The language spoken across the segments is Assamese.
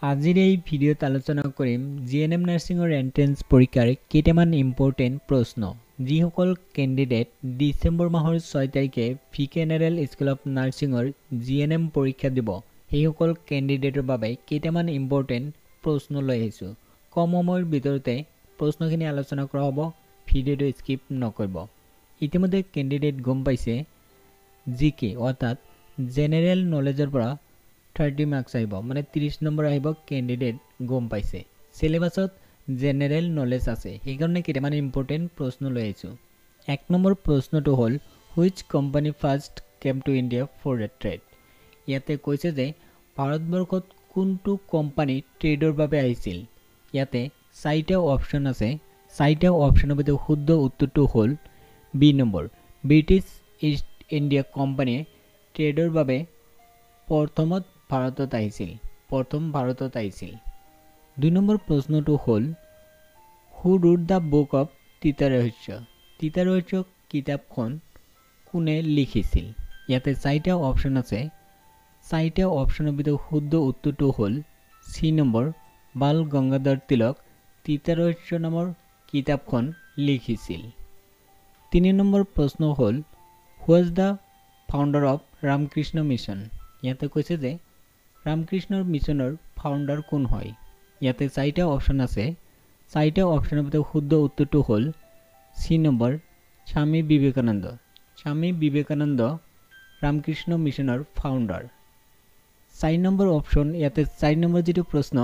আজিৰ এই ভিডিঅ'ত আলোচনা কৰিম জিএনএম নাৰ্ছিঙৰ এন্ট্ৰেন্স পৰীক্ষাৰ কেইটামান ইম্পৰ্টেণ্ট প্ৰশ্ন যিসকল কেণ্ডিডেট ডিচেম্বৰ মাহৰ 6 তাৰিখে ভিকেনেৰেল স্কুল অফ নাৰ্ছিঙৰ জিএনএম পৰীক্ষা দিব সেইসকল কেণ্ডিডেটৰ বাবে কেইটামান ইম্পৰ্টেণ্ট প্ৰশ্ন লৈ আহিছোঁ। কম সময়ৰ ভিতৰতে প্ৰশ্নখিনি আলোচনা কৰা হ'ব, ভিডিঅ'টো স্কিপ নকৰিব। ইতিমধ্যে কেণ্ডিডেট গম পাইছে জিকে অৰ্থাৎ জেনেৰেল নলেজৰ পৰা 30 মাৰ্কস আহিব, মানে 30 নম্বৰ আহিব। কেণ্ডিডেট গম পাইছে সিলেবাসত জেনেৰেল নলেজ আছে, সেইকাৰণে কেইটামান ইম্পৰ্টেণ্ট প্ৰশ্ন লৈ আহিছোঁ। 1 নম্বৰ প্ৰশ্নটো হ'ল which company first came to India for a trade. ইয়াতে কৈছে যে ভাৰতবৰ্ষত কোনটো কোম্পানী ট্ৰেডৰ বাবে আহিছিল। ইয়াতে 4টা অপশ্যন আছে, 4টা অপশ্যনৰ ভিতৰত শুদ্ধ উত্তৰটো হ'ল বি নম্বৰ, ব্ৰিটিছ ইষ্ট ইণ্ডিয়া কোম্পানীয়ে ট্ৰেডৰ বাবে প্ৰথমত ভাৰতত আহিছিল, প্ৰথম ভাৰতত আহিছিল। 2 নম্বৰ প্ৰশ্নটো হ'ল হু ৰোড দ্য বুক অফ তিতা ৰহস্য। তিতা ৰহস্য কিতাপখন কোনে লিখিছিল। ইয়াতে 4টা অপশ্যন আছে, 4টা অপশ্যনৰ ভিতৰত শুদ্ধ উত্তৰটো হ'ল সি নম্বৰ, বাল গংগাধৰ তিলক তিতা ৰহস্য নামৰ কিতাপখন লিখিছিল। 3 নম্বৰ প্ৰশ্ন হ'ল who is the founder of Ramakrishna Mission. ইয়াতে কৈছে যে ৰামকৃষ্ণৰ মিছনৰ ফাউণ্ডাৰ কোন হয়। ইয়াতে 4টা অপশ্যন আছে, 4টা অপশ্যনৰ ভিতৰত শুদ্ধ উত্তৰটো হ'ল সি নম্বৰ, স্বামী বিবেকানন্দ। স্বামী বিবেকানন্দ ৰামকৃষ্ণ মিছনৰ ফাউণ্ডাৰ। 4 নম্বৰ অপশ্যন, ইয়াতে 4 নম্বৰ যিটো প্ৰশ্ন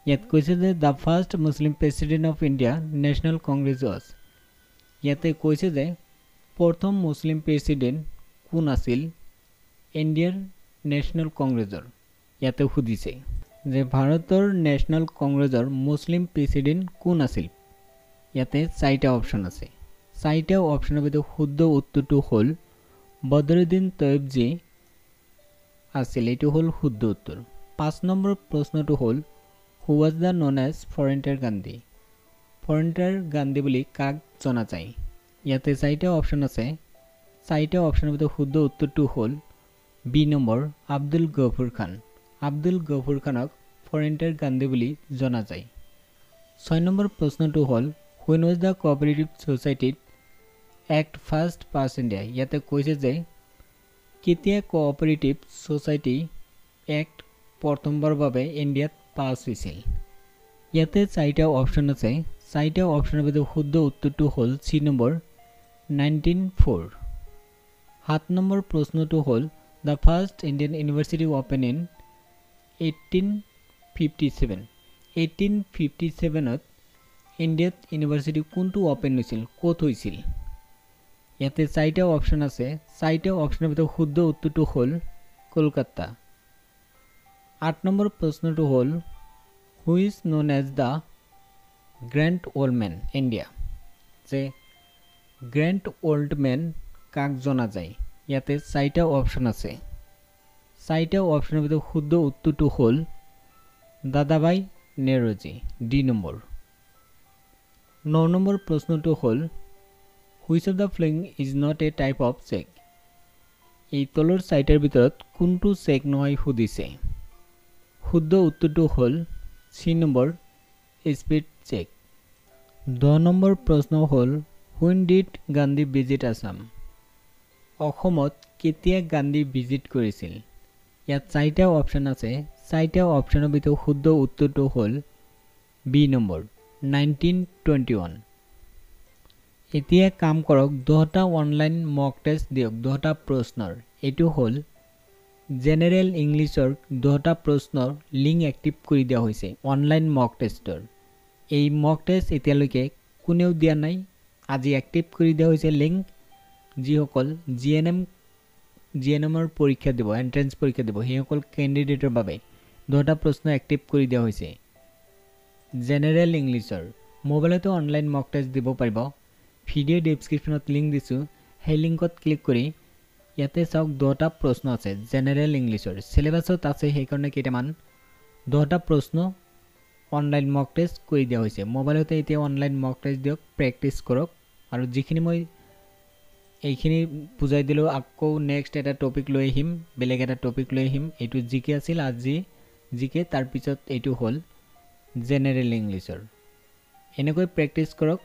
ইয়াত কৈছে যে the first Muslim president of India national Congress was. ইয়াতে কৈছে যে প্ৰথম মুছলিম প্ৰেছিডেণ্ট কোন আছিল ইণ্ডিয়াৰ নেশ্যনেল কংগ্ৰেছৰ। ইয়াতে সুধিছে যে ভাৰতৰ নেশ্যনেল কংগ্ৰেছৰ মুছলিম প্ৰেছিডেণ্ট কোন আছিল। ইয়াতে 4টা অপশ্যন আছে, 4টা অপশ্যনৰ ভিতৰত শুদ্ধ উত্তৰটো হ'ল বদৰুদ্দিন তৈয়বজী আছিল, এইটো হ'ল শুদ্ধ উত্তৰ। 5 নম্বৰ প্ৰশ্নটো হ'ল who was the known as Frontier Gandhi. Frontier Gandhi বুলি কাক জনা যায়। ইয়াতে 4টা অপশ্যন আছে, 4টা অপশ্যনৰ ভিতৰত শুদ্ধ উত্তৰটো হ'ল বি নম্বৰ, আব্দুল গফুৰ খান। আব্দুল গফুৰ খানক ফৰেণ্টাৰ গান্ধী বুলি জনা যায়। 6 নম্বৰ প্ৰশ্নটো হ'ল হুৱেন ৱাজ দ্য কোঅপাৰেটিভ ছ'চাইটিত এক্ট ফাৰ্ষ্ট পাছ ইণ্ডিয়া। ইয়াতে কৈছে যে কেতিয়া কোঅপাৰেটিভ ছ'চাইটি এক্ট প্ৰথমবাৰৰ বাবে ইণ্ডিয়াত পাছ হৈছিল। ইয়াতে 4টা অপশ্যন আছে, 4টা অপশ্যনৰ ভিতৰত শুদ্ধ উত্তৰটো হ'ল চি নম্বৰ, 1904। 7 নম্বৰ প্ৰশ্নটো হ'ল the first Indian university open in 1857। 1857ত ইণ্ডিয়াত ইউনিভাৰ্চিটি কোনটো অপেন হৈছিল, ক'ত হৈছিল। ইয়াতে 4টা অপশ্যন আছে, 4টা অপশ্যনৰ ভিতৰত শুদ্ধ উত্তৰটো হ'ল কলকাতা। 8 নম্বৰ প্ৰশ্নটো হ'ল who is known as the grand old man India. যে গ্ৰেণ্ড অল্ড মেন কাক জনা যায়। ইয়াতে 4টা অপশ্যন আছে, 4টা অপশ্যনৰ ভিতৰত শুদ্ধ উত্তৰটো হ'ল দাদাভাই নেৰোজী, ডি নম্বৰ। 9 নম্বৰ প্ৰশ্নটো হ'ল which of the following is not a type of cheque. এই তলৰ 4টাৰ ভিতৰত কোনটো চেক নহয় সুধিছে। শুদ্ধ উত্তৰটো হ'ল চি নম্বৰ, স্পীড চেক। 10 নম্বৰ প্ৰশ্ন হ'ল when did Gandhi visit Assam. অসমত কেতিয়া গান্ধী ভিজিট কৰিছিল। ইয়াত 4টা অপশ্যন আছে, 4টা অপশ্যনৰ ভিতৰত শুদ্ধ উত্তৰটো হ'ল বি নম্বৰ, 1921। এতিয়া কাম কৰক 10টা অনলাইন মক টেষ্ট দিয়ক 10টা প্ৰশ্নৰ। এইটো হ'ল জেনেৰেল ইংলিছৰ 10টা প্ৰশ্নৰ লিংক এক্টিভ কৰি দিয়া হৈছে অনলাইন মক টেষ্টৰ। এই মক টেষ্ট এতিয়ালৈকে কোনেও দিয়া নাই, আজি এক্টিভ কৰি দিয়া হৈছে লিংক। যিসকল জিএনএমৰ পৰীক্ষা দিব, এণ্ট্ৰেন্স পৰীক্ষা দিব, সেইসকল কেণ্ডিডেটৰ বাবে 10টা প্ৰশ্ন এক্টিভ কৰি দিয়া হৈছে জেনেৰেল ইংলিছৰ। মোবাইলতো অনলাইন মক টেষ্ট দিব পাৰিব। ভিডিঅ' ডেছক্ৰিপশ্যনত লিংক দিছোঁ, সেই লিংকত ক্লিক কৰি ইয়াতে চাওক 10টা প্ৰশ্ন আছে জেনেৰেল ইংলিছৰ। সিলেবাসত আছে, সেইকাৰণে কেইটামান 10টা প্ৰশ্ন অনলাইন মক টেষ্ট কৰি দিয়া হৈছে। মোবাইলতে এতিয়া অনলাইন মক টেষ্ট দিয়ক, প্ৰেক্টিছ কৰক। আৰু যিখিনি মই এইখিনি বুজাই দিলোঁ, আকৌ নেক্সট এটা টপিক লৈ আহিম, বেলেগ এটা টপিক লৈ আহিম। এইটো জিকে আছিল আজি জিকে তাৰ পিছত এইটো হ'ল জেনেৰেল ইংলিছৰ এনেকৈ প্ৰেক্টিছ কৰক